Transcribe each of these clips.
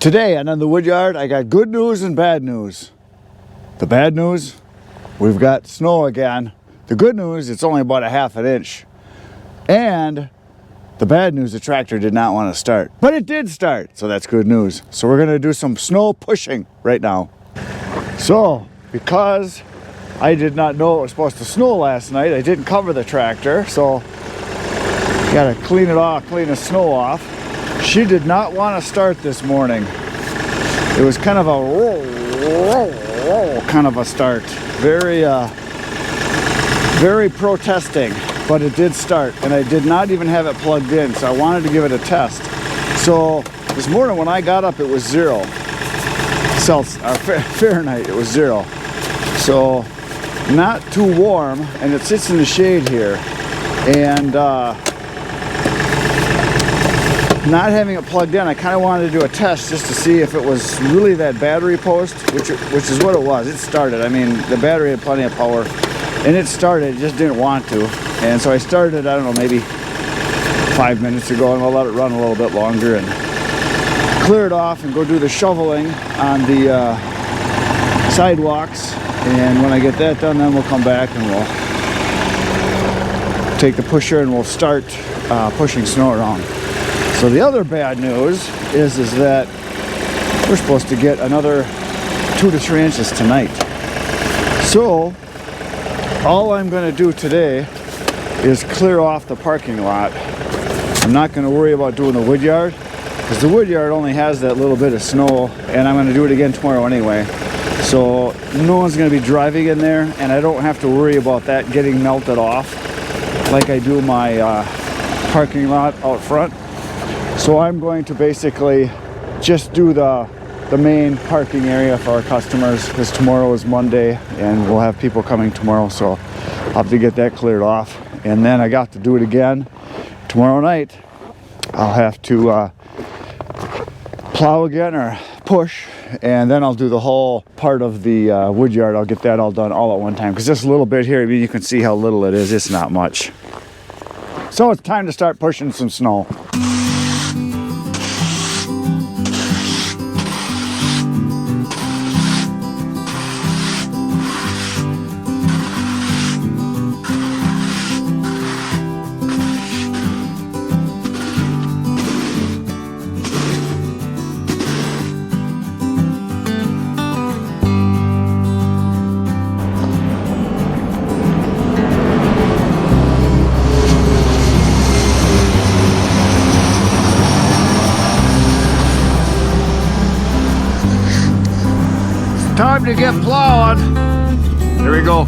Today and on the woodyard, I got good news and bad news. The bad news, we've got snow again. The good news, it's only about a ½ inch. And the bad news, the tractor did not want to start. But it did start, so that's good news. So we're gonna do some snow pushing right now. So, because I did not know it was supposed to snow last night, I didn't cover the tractor, so gotta clean it off, clean the snow off. She did not want to start this morning. It was kind of a roll kind of a start. Very protesting, but it did start, and I did not even have it plugged in, so I wanted to give it a test. So this morning when I got up, it was 0 Fahrenheit. It was 0. So not too warm, and it sits in the shade here, and not having it plugged in, I kind of wanted to do a test just to see if it was really that battery post, which is what it was. It started. I mean, the battery had plenty of power, and it started. It just didn't want to, and so I started, I don't know, maybe 5 minutes ago, and I'll let it run a little bit longer and clear it off and go do the shoveling on the sidewalks. And when I get that done, then we'll come back and we'll take the pusher and we'll start pushing snow around. So the other bad news is that we're supposed to get another 2 to 3 inches tonight. So all I'm going to do today is clear off the parking lot. I'm not going to worry about doing the woodyard because the woodyard only has that little bit of snow, and I'm going to do it again tomorrow anyway. So no one's going to be driving in there, and I don't have to worry about that getting melted off like I do my parking lot out front. So I'm going to basically just do the main parking area for our customers, because tomorrow is Monday and we'll have people coming tomorrow, so I'll have to get that cleared off. And then I got to do it again tomorrow night. I'll have to plow again or push, and then I'll do the whole part of the woodyard. I'll get that all done all at one time, because this little bit here, I mean, you can see how little it is. It's not much. So it's time to start pushing some snow. Time to get plowing. There we go.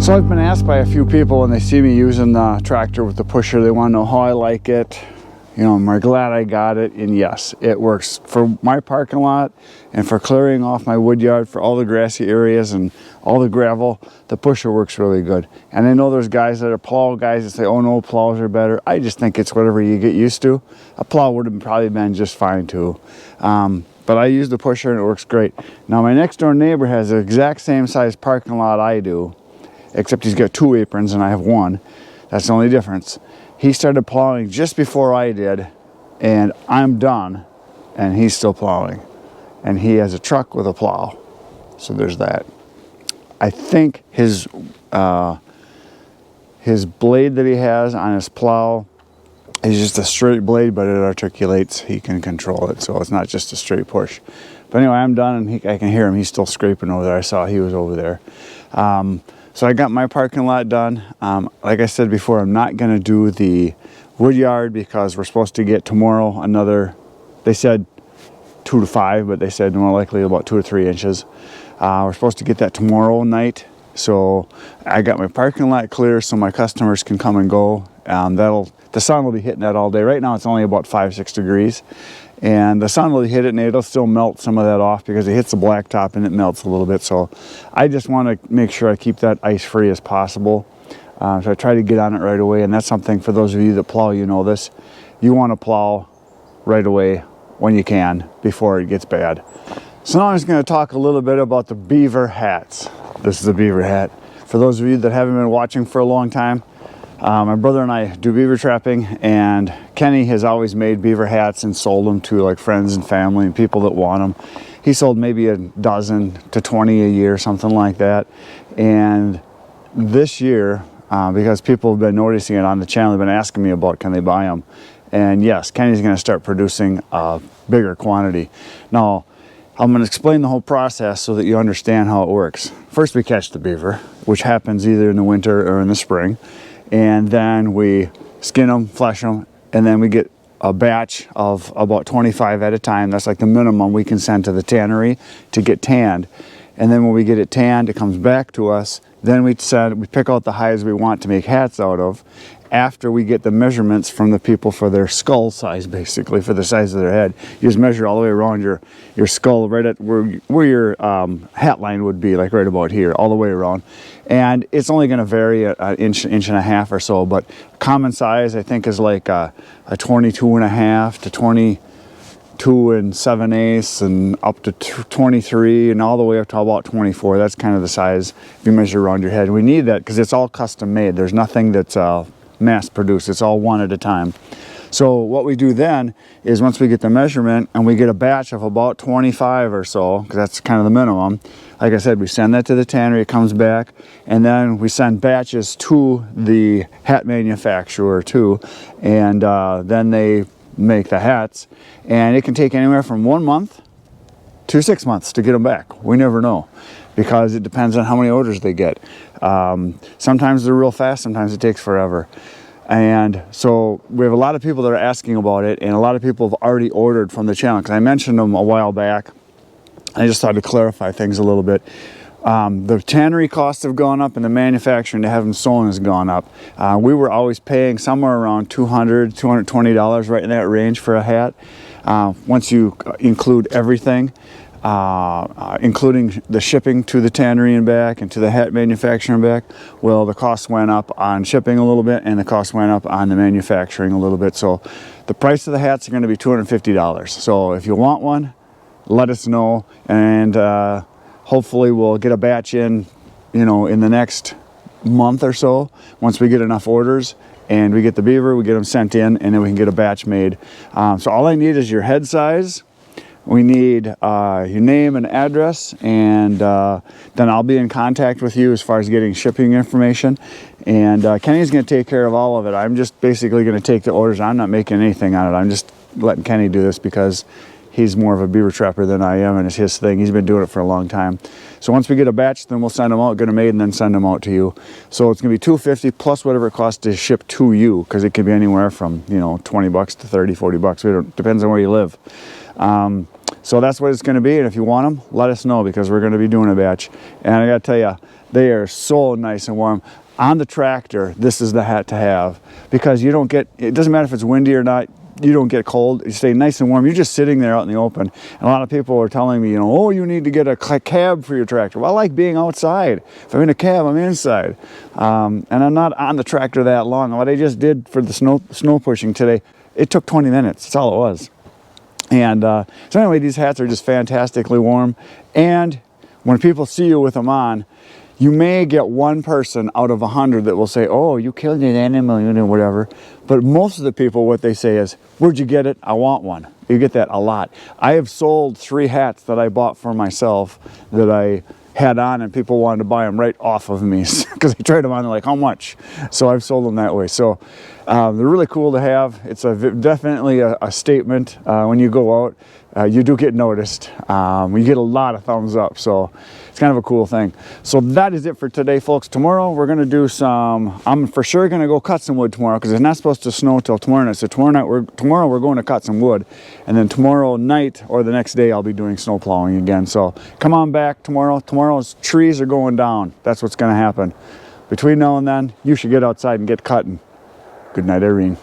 So I've been asked by a few people when they see me using the tractor with the pusher, they want to know how I like it. You know, am I glad I got it? And yes, it works for my parking lot and for clearing off my wood yard, for all the grassy areas and all the gravel. The pusher works really good. And I know there's guys that are plow guys that say, oh no, plows are better. I just think it's whatever you get used to. A plow would have probably been just fine too. But I use the pusher and it works great. Now my next door neighbor has the exact same size parking lot I do, except he's got 2 aprons and I have 1. That's the only difference. He started plowing just before I did, and I'm done, and he's still plowing. And he has a truck with a plow. So there's that. I think his blade that he has on his plow is just a straight blade, but it articulates. He can control it, so it's not just a straight push. But anyway, I'm done, and I can hear him. He's still scraping over there. I saw he was over there. So I got my parking lot done. Like I said before, I'm not going to do the wood yard because we're supposed to get tomorrow another, they said 2 to 5, but they said more likely about 2 or 3 inches. We're supposed to get that tomorrow night. So I got my parking lot clear so my customers can come and go. The sun will be hitting that all day. Right now it's only about 5-6 degrees. And the sun will hit it and it'll still melt some of that off because it hits the blacktop and it melts a little bit. So I just want to make sure I keep that ice free as possible. So I try to get on it right away. And that's something for those of you that plow, you know this. You want to plow right away when you can before it gets bad. So now I'm just going to talk a little bit about the Beaver hats. This is a Beaver hat. For those of you that haven't been watching for a long time, my brother and I do beaver trapping, and Kenny has always made beaver hats and sold them to like friends and family and people that want them. He sold maybe a dozen to 20 a year, something like that. And this year, because people have been noticing it on the channel, they've been asking me about can they buy them. And yes, Kenny's going to start producing a bigger quantity. Now, I'm going to explain the whole process so that you understand how it works. First, we catch the beaver, which happens either in the winter or in the spring. And then we skin them, flesh them, and then we get a batch of about 25 at a time. That's like the minimum we can send to the tannery to get tanned. And then when we get it tanned, it comes back to us. Then we pick out the hides we want to make hats out of after we get the measurements from the people for their skull size, basically, for the size of their head. You just measure all the way around your skull, right at where your hat line would be, like right about here, all the way around. And it's only going to vary an inch and a half or so, but common size, I think, is like a 22 and a half to 22 7/8 and up to 23 and all the way up to about 24. That's kind of the size if you measure around your head. We need that because it's all custom made. There's nothing that's mass produced. It's all one at a time. So what we do then is once we get the measurement and we get a batch of about 25 or so, because that's kind of the minimum, like I said, we send that to the tannery, it comes back, and then we send batches to the hat manufacturer too, and then they make the hats, and it can take anywhere from 1 month to 6 months to get them back. We never know because it depends on how many orders they get. Sometimes they're real fast, sometimes it takes forever. And so we have a lot of people that are asking about it, and a lot of people have already ordered from the channel because I mentioned them a while back. I just thought to clarify things a little bit. The tannery costs have gone up and the manufacturing to have them sewn has gone up. We were always paying somewhere around $200, $220, right in that range for a hat. Once you include everything, including the shipping to the tannery and back and to the hat manufacturer and back, well, the cost went up on shipping a little bit and the cost went up on the manufacturing a little bit. So the price of the hats are going to be $250. So if you want one, let us know, and hopefully we'll get a batch in, you know, in the next month or so. Once we get enough orders and we get the beaver, we get them sent in, and then we can get a batch made. So all I need is your head size. We need your name and address, and then I'll be in contact with you as far as getting shipping information. And Kenny's going to take care of all of it. I'm just basically going to take the orders. I'm not making anything on it. I'm just letting Kenny do this because he's more of a beaver trapper than I am, and it's his thing. He's been doing it for a long time. So once we get a batch, then we'll send them out, get them made, and then send them out to you. So it's going to be $250 plus whatever it costs to ship to you, because it could be anywhere from, you know, 20 bucks to 30, 40 bucks. It depends on where you live. So that's what it's going to be, and if you want them, let us know, because we're going to be doing a batch. And I got to tell you, They are so nice and warm. On the tractor, this is the hat to have, because you don't get, it doesn't matter if it's windy or not, you don't get cold, you stay nice and warm. You're just sitting there out in the open. And a lot of people are telling me, you know, oh, you need to get a cab for your tractor. Well, I like being outside. If I'm in a cab, I'm inside. And I'm not on the tractor that long. What I just did for the snow pushing today, it took 20 minutes. That's all it was. And so anyway, these hats are just fantastically warm. And when people see you with them on, you may get one person out of 100 that will say, oh, you killed an animal, you know, whatever. But most of the people, what they say is, where'd you get it? I want one. You get that a lot. I have sold 3 hats that I bought for myself that I had on, and people wanted to buy them right off of me because they tried them on, they're like, how much? So I've sold them that way. So they're really cool to have. It's definitely a statement when you go out. You do get noticed. You get a lot of thumbs up, so it's kind of a cool thing. So that is it for today, folks. Tomorrow we're going to do some, I'm for sure going to go cut some wood tomorrow, because it's not supposed to snow till tomorrow night. So tomorrow we're going to cut some wood, and then tomorrow night or the next day I'll be doing snow plowing again. So come on back tomorrow. Tomorrow's trees are going down. That's what's going to happen. Between now and then, you should get outside and get cutting. Good night, Irene.